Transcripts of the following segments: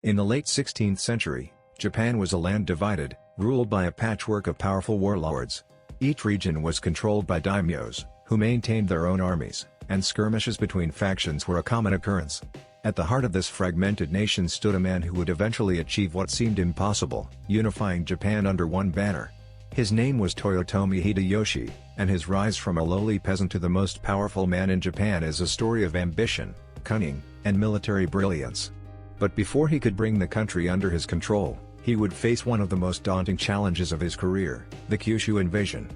In the late 16th century, Japan was a land divided, ruled by a patchwork of powerful warlords. Each region was controlled by daimyos, who maintained their own armies, and skirmishes between factions were a common occurrence. At the heart of this fragmented nation stood a man who would eventually achieve what seemed impossible, unifying Japan under one banner. His name was Toyotomi Hideyoshi, and his rise from a lowly peasant to the most powerful man in Japan is a story of ambition, cunning, and military brilliance. But before he could bring the country under his control, he would face one of the most daunting challenges of his career, the Kyushu Invasion.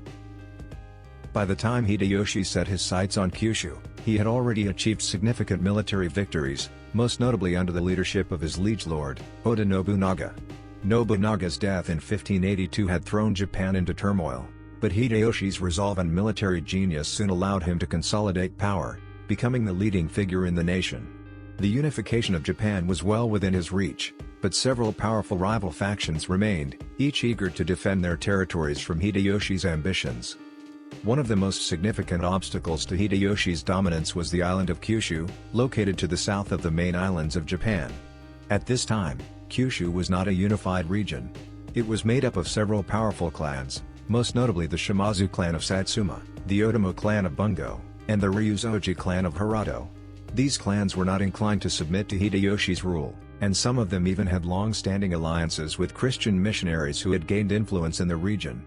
By the time Hideyoshi set his sights on Kyushu, he had already achieved significant military victories, most notably under the leadership of his liege lord, Oda Nobunaga. Nobunaga's death in 1582 had thrown Japan into turmoil, but Hideyoshi's resolve and military genius soon allowed him to consolidate power, becoming the leading figure in the nation. The unification of Japan was well within his reach, but several powerful rival factions remained, each eager to defend their territories from Hideyoshi's ambitions. One of the most significant obstacles to Hideyoshi's dominance was the island of Kyushu, located to the south of the main islands of Japan. At this time, Kyushu was not a unified region. It was made up of several powerful clans, most notably the Shimazu clan of Satsuma, the Otomo clan of Bungo, and the Ryuzoji clan of Hirado. These clans were not inclined to submit to Hideyoshi's rule, and some of them even had long-standing alliances with Christian missionaries who had gained influence in the region.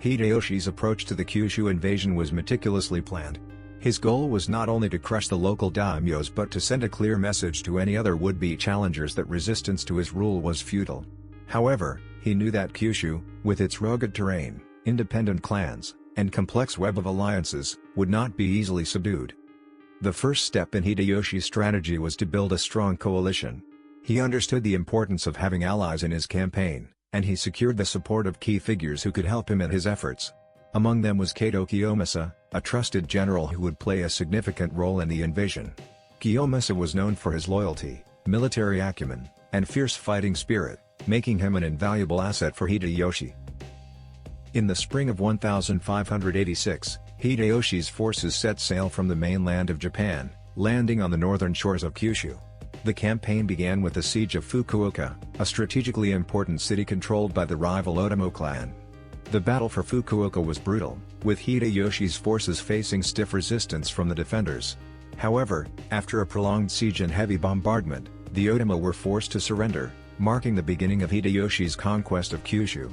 Hideyoshi's approach to the Kyushu invasion was meticulously planned. His goal was not only to crush the local daimyos but to send a clear message to any other would-be challengers that resistance to his rule was futile. However, he knew that Kyushu, with its rugged terrain, independent clans, and complex web of alliances, would not be easily subdued. The first step in Hideyoshi's strategy was to build a strong coalition. He understood the importance of having allies in his campaign, and he secured the support of key figures who could help him in his efforts. Among them was Kato Kiyomasa, a trusted general who would play a significant role in the invasion. Kiyomasa was known for his loyalty, military acumen, and fierce fighting spirit, making him an invaluable asset for Hideyoshi. In the spring of 1586, Hideyoshi's forces set sail from the mainland of Japan, landing on the northern shores of Kyushu. The campaign began with the siege of Fukuoka, a strategically important city controlled by the rival Otomo clan. The battle for Fukuoka was brutal, with Hideyoshi's forces facing stiff resistance from the defenders. However, after a prolonged siege and heavy bombardment, the Otomo were forced to surrender, marking the beginning of Hideyoshi's conquest of Kyushu.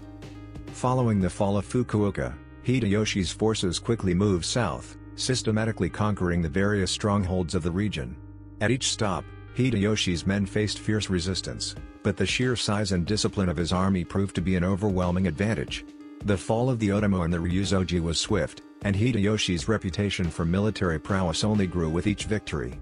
Following the fall of Fukuoka, Hideyoshi's forces quickly moved south, systematically conquering the various strongholds of the region. At each stop, Hideyoshi's men faced fierce resistance, but the sheer size and discipline of his army proved to be an overwhelming advantage. The fall of the Otomo and the Ryuzoji was swift, and Hideyoshi's reputation for military prowess only grew with each victory.